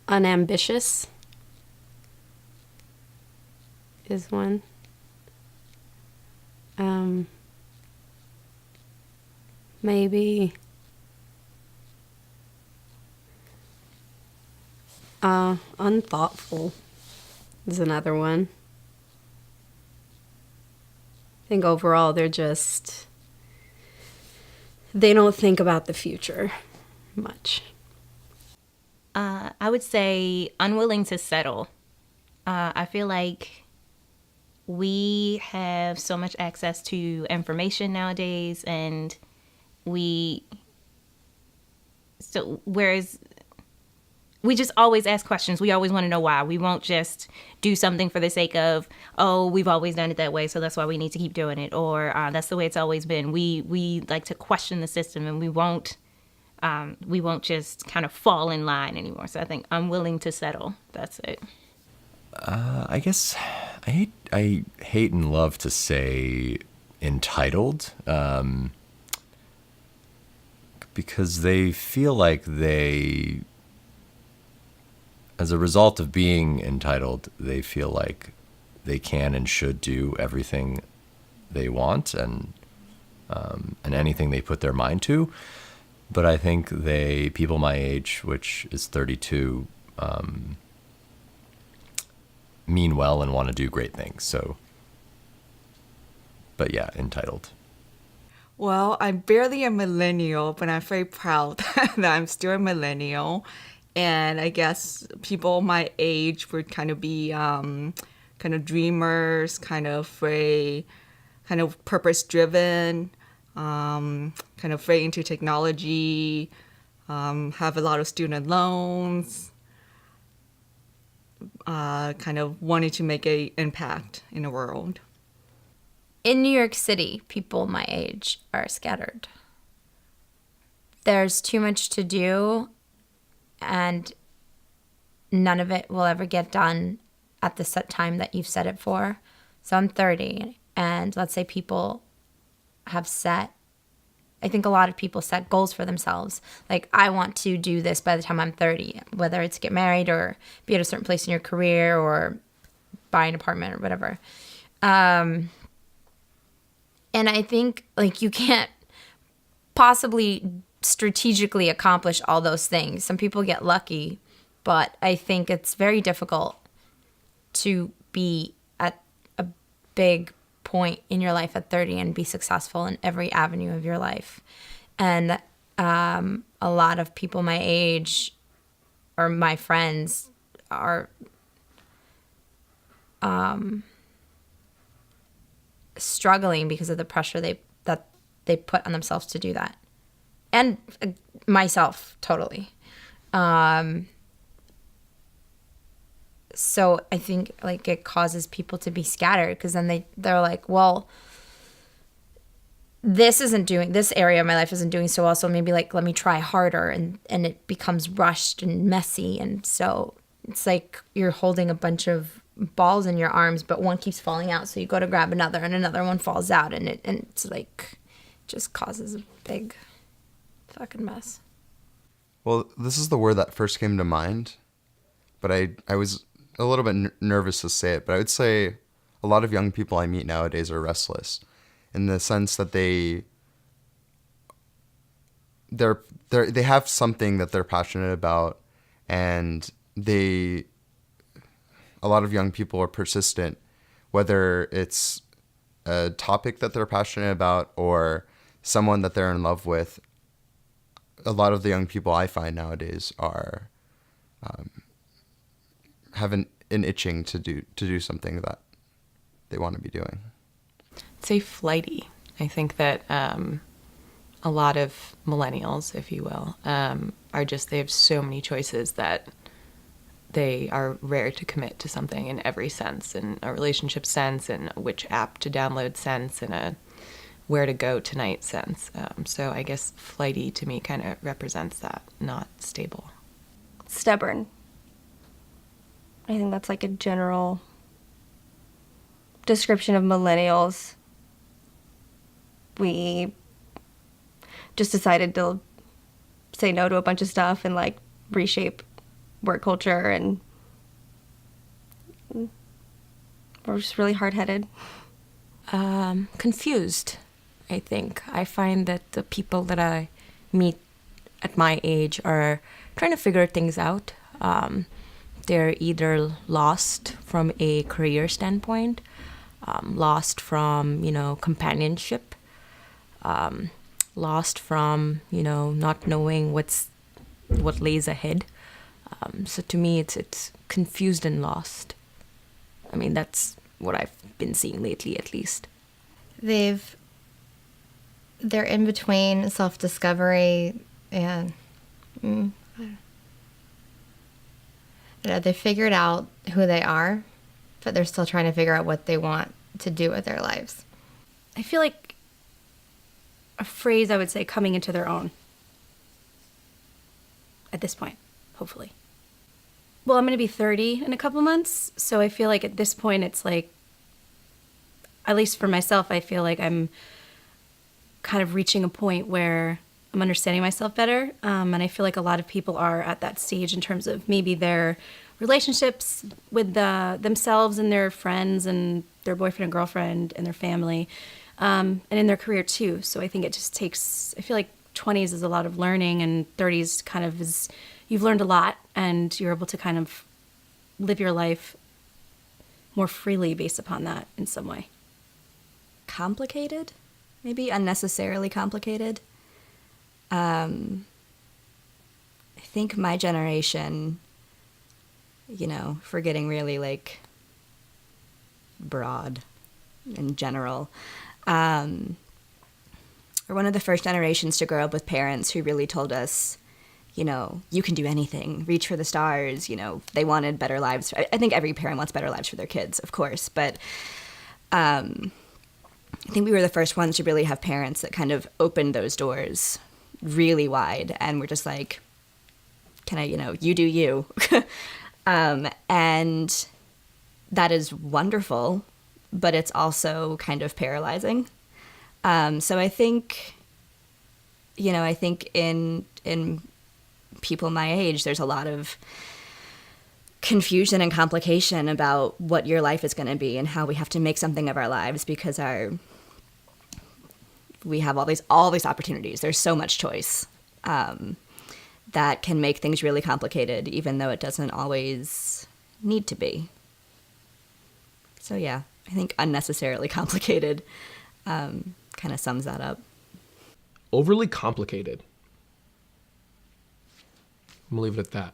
Unambitious is one. Maybe unthoughtful is another one. I think overall they don't think about the future much. I would say unwilling to settle. I feel like we have so much access to information nowadays, and whereas we just always ask questions. We always want to know why. We won't just do something for the sake of, oh, we've always done it that way, so that's why we need to keep doing it, or that's the way it's always been. We like to question the system, and we won't just kind of fall in line anymore. So I think I'm willing to settle. That's it. I guess I hate and love to say entitled, because they feel like as a result of being entitled, they feel like they can and should do everything they want and anything they put their mind to. But I think people my age, which is 32, mean well and want to do great things. So, but yeah, entitled. Well, I'm barely a millennial, but I'm very proud that I'm still a millennial. And I guess people my age would kind of be kind of dreamers, kind of purpose-driven, kind of very into technology, have a lot of student loans, kind of wanting to make an impact in the world. In New York City, people my age are scattered. There's too much to do, and none of it will ever get done at the set time that you've set it for. So I'm 30, and let's say people have I think a lot of people set goals for themselves. Like, I want to do this by the time I'm 30, whether it's get married or be at a certain place in your career or buy an apartment or whatever. And I think, like, you can't possibly strategically accomplish all those things. Some people get lucky, but I think it's very difficult to be at a big point in your life at 30 and be successful in every avenue of your life. And a lot of people my age or my friends are struggling because of the pressure that they put on themselves to do that. And myself, totally. So I think, like, it causes people to be scattered, because then they're like, well, this area of my life isn't doing so well, so maybe, like, let me try harder, and it becomes rushed and messy. And so it's like you're holding a bunch of balls in your arms, but one keeps falling out, so you go to grab another, and another one falls out, and it's like, just causes a big fucking mess. Well, this is the word that first came to mind, but I was a little bit nervous to say it, but I would say a lot of young people I meet nowadays are restless, in the sense that they have something that they're passionate about, and a lot of young people are persistent, whether it's a topic that they're passionate about or someone that they're in love with. A lot of the young people I find nowadays are have an itching to do something that they want to be doing. I'd say flighty. I think that a lot of millennials, if you will, they have so many choices that they are rare to commit to something in every sense, in a relationship sense, in which app to download sense, in a where to go tonight sense. So I guess flighty to me kind of represents that, not stable. Stubborn. I think that's like a general description of millennials. We just decided to say no to a bunch of stuff and, like, reshape work culture, and we're just really hard-headed. Confused, I think. I find that the people that I meet at my age are trying to figure things out. They're either lost from a career standpoint, lost from, companionship, lost from, not knowing what lays ahead. So to me, it's confused and lost. I mean, that's what I've been seeing lately, at least. They're in between self-discovery and they figured out who they are, but they're still trying to figure out what they want to do with their lives. I feel like a phrase I would say coming into their own at this point, hopefully. Well, I'm going to be 30 in a couple months, so I feel like at this point it's like, at least for myself, I feel like I'm kind of reaching a point where I'm understanding myself better. And I feel like a lot of people are at that stage in terms of maybe their relationships with themselves and their friends and their boyfriend and girlfriend and their family, and in their career too. So I think it just takes, I feel like 20s is a lot of learning, and 30s kind of is, you've learned a lot and you're able to kind of live your life more freely based upon that in some way. Complicated, maybe unnecessarily complicated. I think my generation, if we're getting really like broad in general, we're one of the first generations to grow up with parents who really told us, you can do anything, reach for the stars. They wanted better lives. I think every parent wants better lives for their kids, of course, but I think we were the first ones to really have parents that kind of opened those doors really wide, and we're just like, can I, you do you. And that is wonderful, but it's also kind of paralyzing. So I think, in people my age, there's a lot of confusion and complication about what your life is going to be and how we have to make something of our lives because we have all these opportunities. There's so much choice that can make things really complicated, even though it doesn't always need to be. So yeah, I think unnecessarily complicated kind of sums that up. Overly complicated. I'm gonna leave it at that.